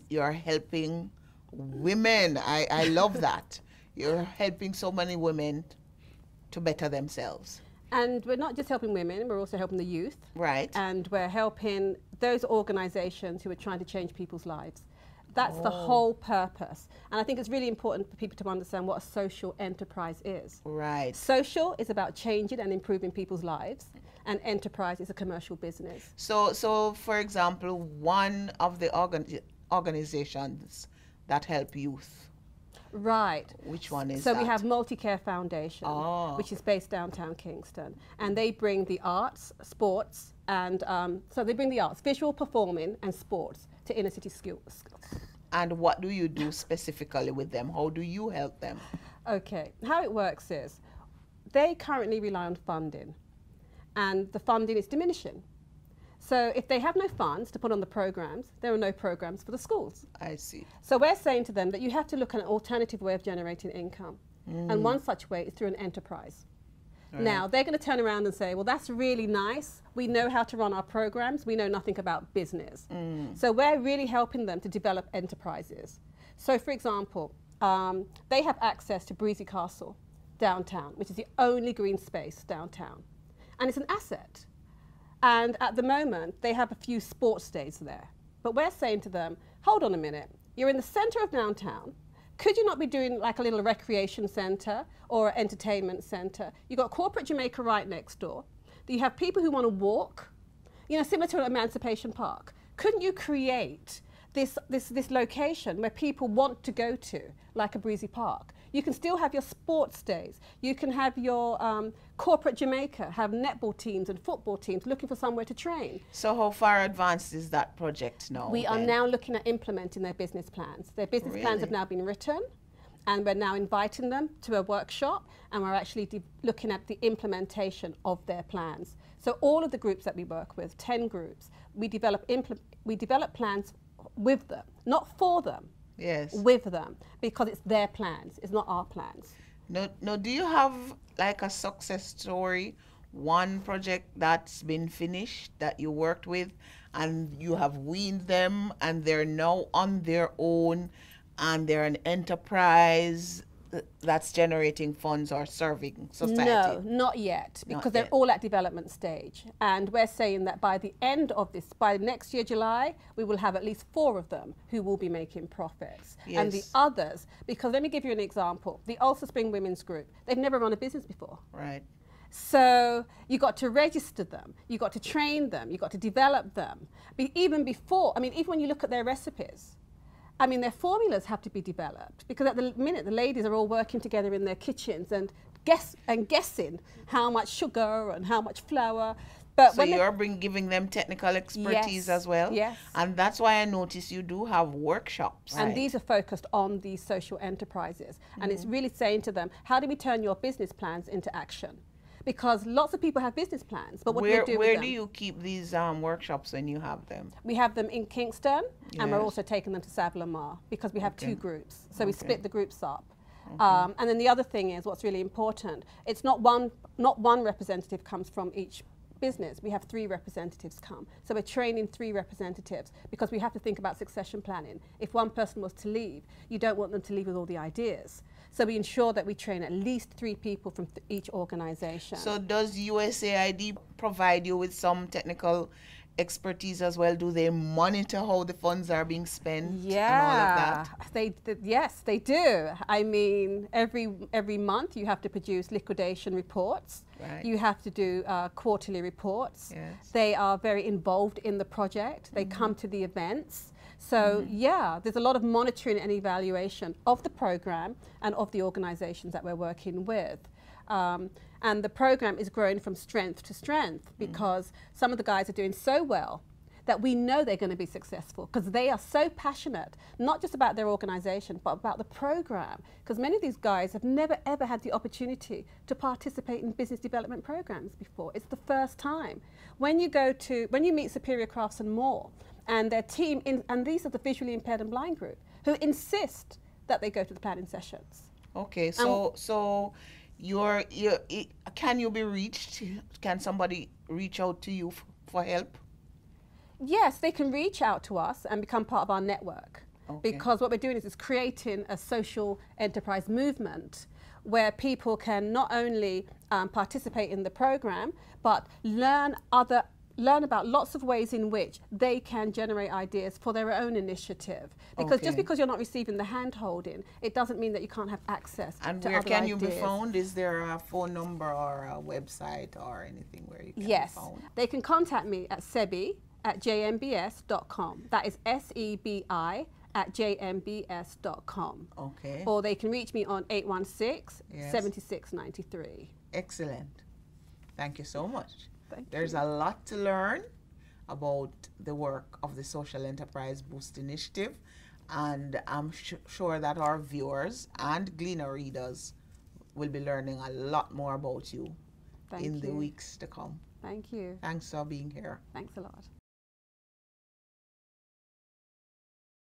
you're helping women. I love that. You're helping so many women to better themselves. And we're not just helping women, we're also helping the youth. Right. And we're helping those organizations who are trying to change people's lives. That's the whole purpose. And I think it's really important for people to understand what a social enterprise is. Right. Social is about changing and improving people's lives, and enterprise is a commercial business. So for example, one of the organizations that help youth. Right. Which one is that? So we have Multicare Foundation, which is based downtown Kingston. And they bring the arts, sports, and so they bring the arts, visual performing and sports to inner city schools. And what do you do specifically with them? How do you help them? Okay, how it works is they currently rely on funding, and the funding is diminishing. So if they have no funds to put on the programs, there are no programs for the schools. I see. So we're saying to them that you have to look at an alternative way of generating income. And one such way is through an enterprise. Right. Now, they're going to turn around and say, well, that's really nice. We know how to run our programs. We know nothing about business. So we're really helping them to develop enterprises. So, for example, they have access to Breezy Castle downtown, which is the only green space downtown. And it's an asset. And at the moment, they have a few sports days there. But we're saying to them, hold on a minute. You're in the center of downtown. Could you not be doing like a little recreation center or entertainment center? You've got corporate Jamaica right next door. You have people who want to walk, you know, similar to an Emancipation Park. Couldn't you create this location where people want to go to, like a Breezy Park? You can still have your sports days. You can have your corporate Jamaica, have netball teams and football teams looking for somewhere to train. So how far advanced is that project now? We are now looking at implementing their business plans. Their business plans have now been written, and we're now inviting them to a workshop, and we're actually looking at the implementation of their plans. So all of the groups that we work with, 10 groups, we develop plans with them, not for them. Yes. With them, because it's their plans, it's not our plans. No, do you have like a success story, one project that's been finished that you worked with and you have weaned them and they're now on their own and they're an enterprise that's generating funds or serving society? No, not yet, because they're all at development stage. And we're saying that by the end of this, by next year, July, we will have at least 4 of them who will be making profits. Yes. And the others, because let me give you an example. The Ulster Spring Women's Group, they've never run a business before. Right. So you got to register them, you got to train them, you got to develop them. Even before, I mean, even when you look at their recipes, I mean, their formulas have to be developed, because at the minute the ladies are all working together in their kitchens and guessing how much sugar and how much flour. But so you're giving them technical expertise as well? Yes. And that's why I notice you do have workshops. And these are focused on these social enterprises. And it's really saying to them, how do we turn your business plans into action? Because lots of people have business plans, but what do we do with them? Where do you keep these workshops when you have them? We have them in Kingston, and we're also taking them to Savile Mar, because we have 2 groups. So we split the groups up. And then the other thing is, what's really important, it's not one representative comes from each business. We have 3 representatives come. So we're training 3 representatives, because we have to think about succession planning. If one person was to leave, you don't want them to leave with all the ideas. So we ensure that we train at least 3 people from each organization. So does USAID provide you with some technical expertise as well? Do they monitor how the funds are being spent and all of that? Yes, they do. I mean, every month you have to produce liquidation reports. Right. You have to do quarterly reports. Yes. They are very involved in the project. They come to the events. So yeah, there's a lot of monitoring and evaluation of the program and of the organizations that we're working with. And the program is growing from strength to strength, because some of the guys are doing so well that we know they're going to be successful, because they are so passionate, not just about their organization, but about the program. Because many of these guys have never ever had the opportunity to participate in business development programs before. It's the first time. When you meet Superior Crafts and More, and their team, and these are the visually impaired and blind group, who insist that they go to the planning sessions. Okay, so can you be reached? Can somebody reach out to you for help? Yes, they can reach out to us and become part of our network. Okay. Because what we're doing is creating a social enterprise movement where people can not only participate in the program, but learn about lots of ways in which they can generate ideas for their own initiative. Because just Okay. because you're not receiving the hand-holding, it doesn't mean that you can't have access And to where other can ideas. you be found? Is there a phone number or a website or anything where you can Yes, be found? they can contact me at sebi@jmbs.com. That is SEBI@jmbs.com. Okay. Or they can reach me on 816 Yes. 7693. Excellent. Thank you so much. Thank There's you. a lot to learn about the work of the Social Enterprise Boost Initiative, and I'm sure that our viewers and Gleaner readers will be learning a lot more about you Thank in the you. weeks to come. Thank you. Thanks for being here. Thanks a lot.